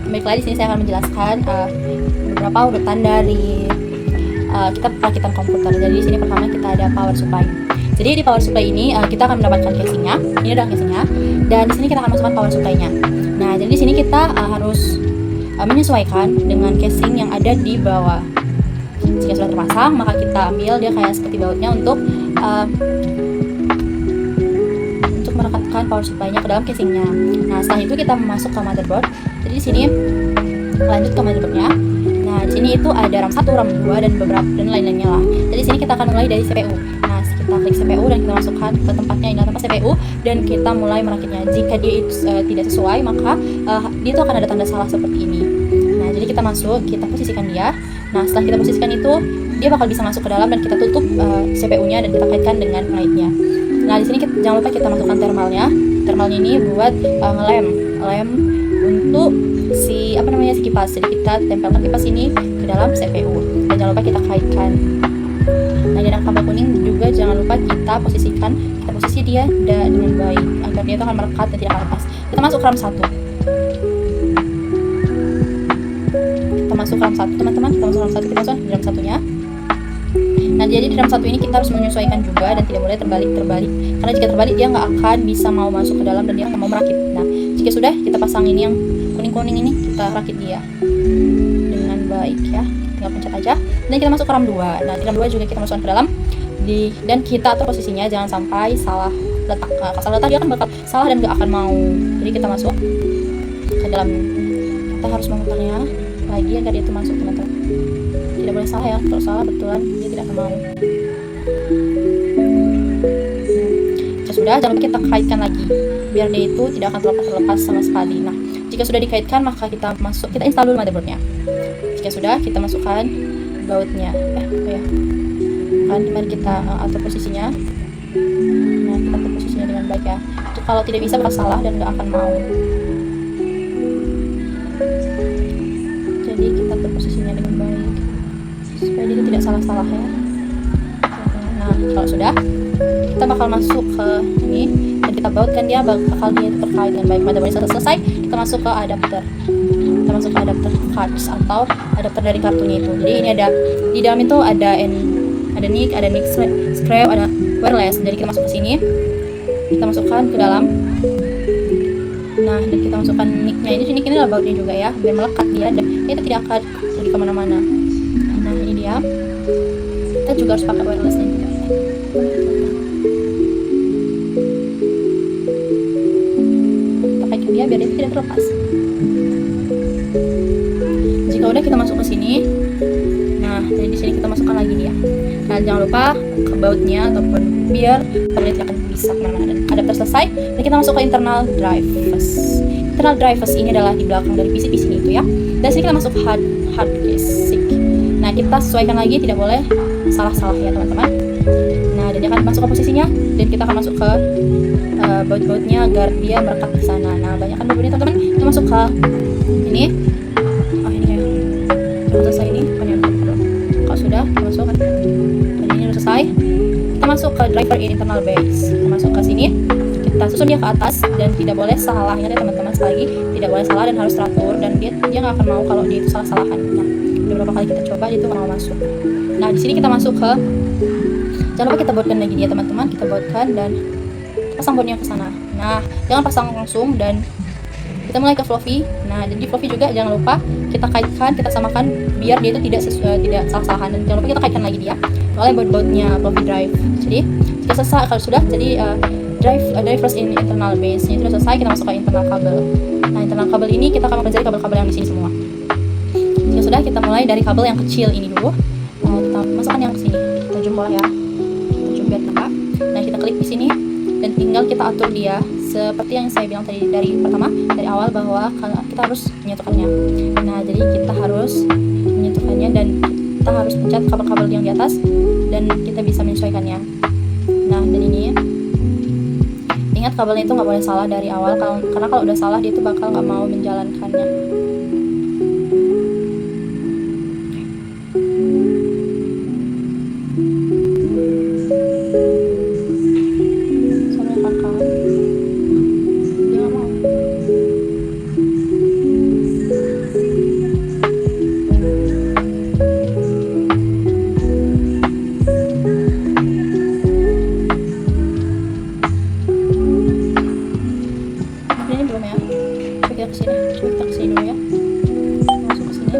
baiklah di sini saya akan menjelaskan beberapa urutan dari kita perakitan komputer. Jadi di sini pertama kita ada power supply. Jadi di power supply ini kita akan mendapatkan casingnya. Ini adalah casingnya. Dan di sini kita akan masukkan power supply-nya. Nah, jadi di sini kita harus menyesuaikan dengan casing yang ada di bawah. Jika sudah terpasang, maka kita ambil dia kayak seperti bautnya untuk merekatkan power supply-nya ke dalam casingnya. Nah, setelah itu kita masuk ke motherboard. Jadi di sini lanjut ke motherboardnya. Nah, di sini itu ada RAM 1, RAM 2 dan beberapa dan lain-lainnya lah. Jadi di sini kita akan mulai dari CPU. Nah, kita klik CPU dan kita masukkan ke tempatnya, ini tempat CPU, dan kita mulai merakitnya. Jika dia itu tidak sesuai, maka dia itu akan ada tanda salah seperti ini. Nah, jadi kita masuk, kita posisikan dia. Nah, setelah kita posisikan itu, dia bakal bisa masuk ke dalam dan kita tutup CPU-nya dan kita kaitkan dengan pengait-nya. Nah, di sini jangan lupa kita masukkan thermalnya. Thermalnya ini buat lem untuk si kipas. Jadi kita tempelkan kipas ini ke dalam CPU dan jangan lupa kita kaitkan. Nah, di dalam kabel kuning juga jangan lupa kita posisi dia dengan baik agar dia itu akan merekat dan tidak akan lepas. Kita masuk RAM 1. Kita masuk RAM 1, teman-teman. Kita masuk RAM 1, kita masuk di RAM 1-nya. Nah, jadi di RAM 1 ini kita harus menyesuaikan juga dan tidak boleh terbalik. Karena jika terbalik dia nggak akan bisa mau masuk ke dalam dan dia akan mau merakit. Nah, jika sudah kita pasang ini yang kuning-kuning ini, kita rakit dia dengan baik ya. Tinggal pencet aja. Dan kita masuk ke RAM 2. Nah, di RAM 2 juga kita masukkan ke dalam dan kita atur posisinya jangan sampai salah letak. Kalau salah letak dia akan bakal salah dan nggak akan mau. Jadi kita masuk ke dalam. Kita harus memutarnya lagi agar dia itu masuk, teman-teman. Tidak boleh salah ya, kalau salah betulan dia tidak akan mau. Jika sudah, jangan lupa kita kaitkan lagi biar dia itu tidak akan terlepas sama sekali. Nah, jika sudah dikaitkan maka kita install dulu motherboardnya. Jika sudah, kita masukkan bautnya. Mari kita atur posisinya. Nah, kita atur posisinya dengan baik ya. Kalau tidak bisa bakal salah dan nggak akan mau. Jadi kita atur posisinya dengan baik supaya dia tidak salah-salah ya. Nah, kalau sudah, kita bakal masuk ke ini dan kita bautkan dia bakal dia terkait dengan baik. Motherboardnya selesai, kita masuk ke adapter. Kita masuk ke adapter cards atau adapter dari kartunya itu. Jadi ini ada di dalam itu ada NIC, ada NIC scrap, ada wireless. Jadi kita masuk ke sini, kita masukkan ke dalam. Nah, dan kita masukkan NIC-nya. Ini adalah bautnya juga ya, biar melekat dia dan itu tidak akan pergi kemana-mana. Nah, ini dia. Kita juga harus pakai wireless-nya juga. Kita kaitkan dia biar dia tidak terlepas. Jika udah, kita masuk ke sini. Nah, jadi di sini kita masukkan lagi dia. Nah, jangan lupa ke bautnya ataupun biar kabelnya tidak akan bisa kemana-mana. Adapter selesai dan kita masuk ke internal drivers. Internal drivers ini adalah di belakang dari PC ini itu ya. Dan sini kita masuk hard disk. Nah, kita sesuaikan lagi, tidak boleh salah-salah ya teman-teman. Nah, dan dia akan masuk ke posisinya dan kita akan masuk ke baut-bautnya agar dia merekat di sana. Nah, banyak kan bautnya teman-teman. Kita masuk ke ini. Ini kayak udah selesai ini. Kalau sudah, kita masuk kan. Dan ini udah selesai. Kita masuk ke driver internal base. Kita masuk ke sini. Kita susun dia ke atas dan tidak boleh salah. Ingat ya teman-teman, sekali lagi tidak boleh salah dan harus teratur dan dia nggak akan mau kalau dia itu salah-salahan. Nah, beberapa kali kita coba dia itu mau masuk. Nah, di sini kita masuk ke, jangan lupa kita buatkan lagi dia teman-teman. Kita buatkan dan pasang boardnya ke sana. Nah, jangan pasang langsung dan kita mulai ke floppy. Nah, jadi floppy juga jangan lupa kita kaitkan, kita samakan biar dia itu tidak salah-salahan dan jangan lupa kita kaitkan lagi dia oleh baut-bautnya floppy drive. Jadi jika selesai, kalau sudah jadi drivers in internal base ini sudah selesai, kita masuk ke internal kabel. Nah, internal kabel ini kita akan mempelajari kabel-kabel yang di sini semua. Jika sudah, kita mulai dari kabel yang kecil ini dulu. Kita masukkan yang ke sini. Kita zoom boleh ya. Kita zoom biar terbuka. Nah, kita klik di sini dan tinggal kita atur dia seperti yang saya bilang tadi dari awal bahwa kita harus menyatukannya. Nah, jadi kita harus menyatukannya dan kita harus pencet kabel-kabel yang di atas dan kita bisa menyesuaikannya. Nah, dan ini ingat kabelnya itu nggak boleh salah dari awal karena kalau udah salah dia itu bakal nggak mau menjalankannya. ini belum ya. Coba kita kesini. Coba kita kesini dulu ya. Masuk ke sini.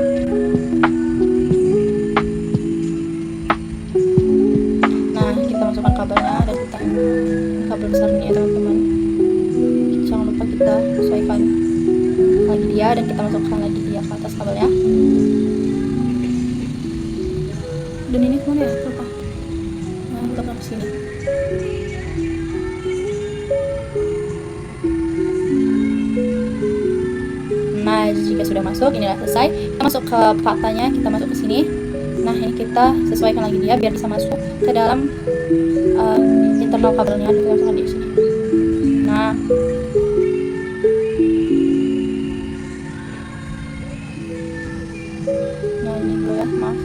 Nah, kita masukkan kabelnya dan kita kabel besar ini ya teman-teman. Jangan lupa kita sesuaikan lagi dia dan kita masukkan lagi dia ke atas kabelnya. Dan ini kemana ya? Lupa. Nah, kita ke sini. Nah, jika sudah masuk, inilah selesai. Kita masuk ke patahnya, kita masuk ke sini. Nah, ini kita sesuaikan lagi dia biar bisa masuk ke dalam internal kabelnya. Kita masukkan di sini. Nah, ini dulu ya, maaf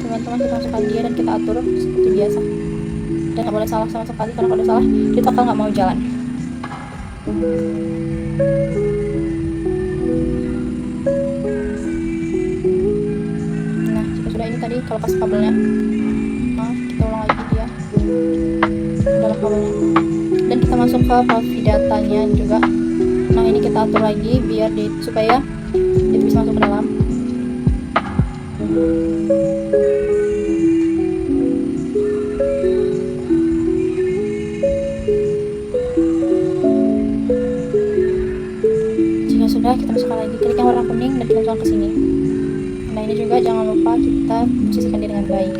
teman-teman. Kita masukkan dia dan kita atur seperti biasa. Dan nggak boleh salah sama sekali, karena kalau salah kita bakal nggak mau jalan. Nah, jika sudah ini tadi kalau pas kabelnya, maaf, kita ulang lagi dia dalam kabelnya. Dan kita masuk ke valve datanya juga. Nah, ini kita atur lagi biar supaya dia bisa masuk ke dalam. Jika sudah, kita masukkan lagi klik yang warna kuning dan kita masukkan ke sini. Nah, ini juga jangan lupa kita posisikan dia dengan baik.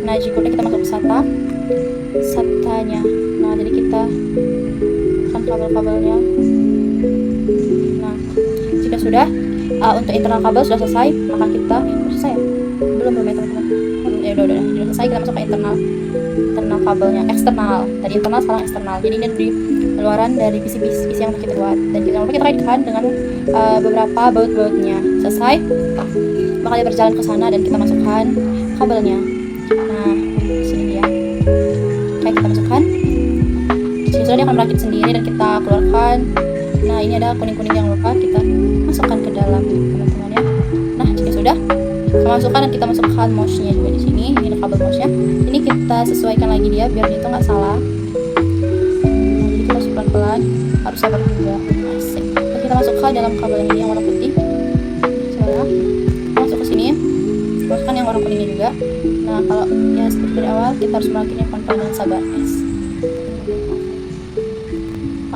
Nah, jika udah kita masuk ke SATA-nya. Nah, jadi kita akan kabel-kabelnya. Nah, jika sudah untuk internal kabel sudah selesai, maka kita selesai ya? Belum ya teman-teman. Ya udah selesai. Kita masuk ke internal kabelnya, eksternal. Tadi internal, sekarang eksternal. Jadi ini di luaran dari PC yang kita buat. Dan jangan lupa kita kaitkan dengan beberapa baut-bautnya. Selesai, maka dia berjalan ke sana dan kita masukkan kabelnya. Nah, di sini dia. Oke, kita masukkan. Di sini dia akan merakit sendiri dan kita keluarkan. Nah, ini ada kuning-kuning yang lupa kita masukkan ke dalam teman-teman ya. Nah, jika sudah kita masukkan dan kita masukkan mouse-nya juga di sini. Ini kabel mouse-nya. Ini kita sesuaikan lagi dia biar dia itu nggak salah. Nah, jadi kita harus pelan-pelan, harus sabar juga. Asik. Dan kita masukkan dalam kabel ini yang warna putih. Coba kita masuk ke sini. Masukkan yang warna kuningnya juga. Nah, kalau ya seperti dari awal kita harus merakitnya pelan-pelan dan sabar, guys.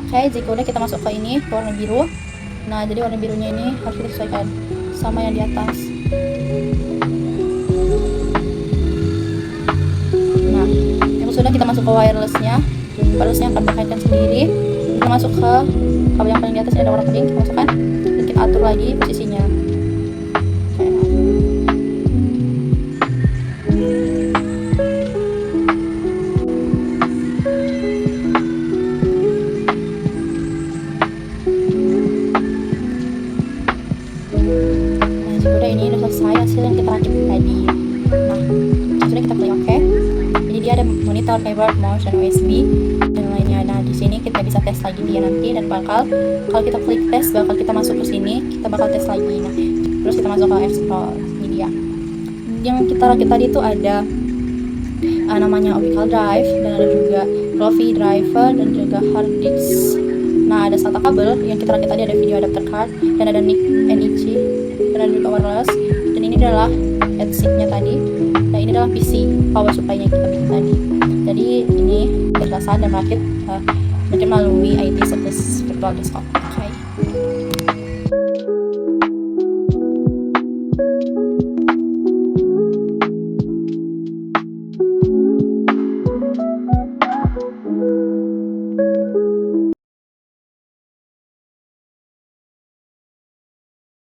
Oke, jika udah kita masuk ke ini warna biru. Nah, jadi warna birunya ini harus kita sesuaikan sama yang di atas. Nah, yang sudah kita masuk ke wirelessnya. Wirelessnya akan berkaitan sendiri. Kita masuk ke kabel yang paling di atas, ini ada warna kuning, kita masukkan dan kita atur lagi posisinya. Ini udah selesai hasil yang kita rakit tadi. Nah, sudah kita klik OK. Jadi dia ada monitor, keyboard, mouse, dan USB dan lainnya. Nah, di sini kita bisa tes lagi dia nanti dan bakal kalau kita klik tes bakal kita masuk ke sini, kita bakal tes lagi. Nah, terus kita masuk ke explore. Ini dia. Yang kita rakit tadi itu ada namanya optical drive dan ada juga Clovey driver dan juga hard disk. Nah, ada SATA kabel yang kita rakit tadi, ada video adapter card dan ada NIC dan juga wireless. Dan ini adalah headsetnya tadi. Dan ini adalah PC power supply-nya kita bikin tadi. Jadi ini penjelasan dan merakit melalui IT Service Virtual Desktop.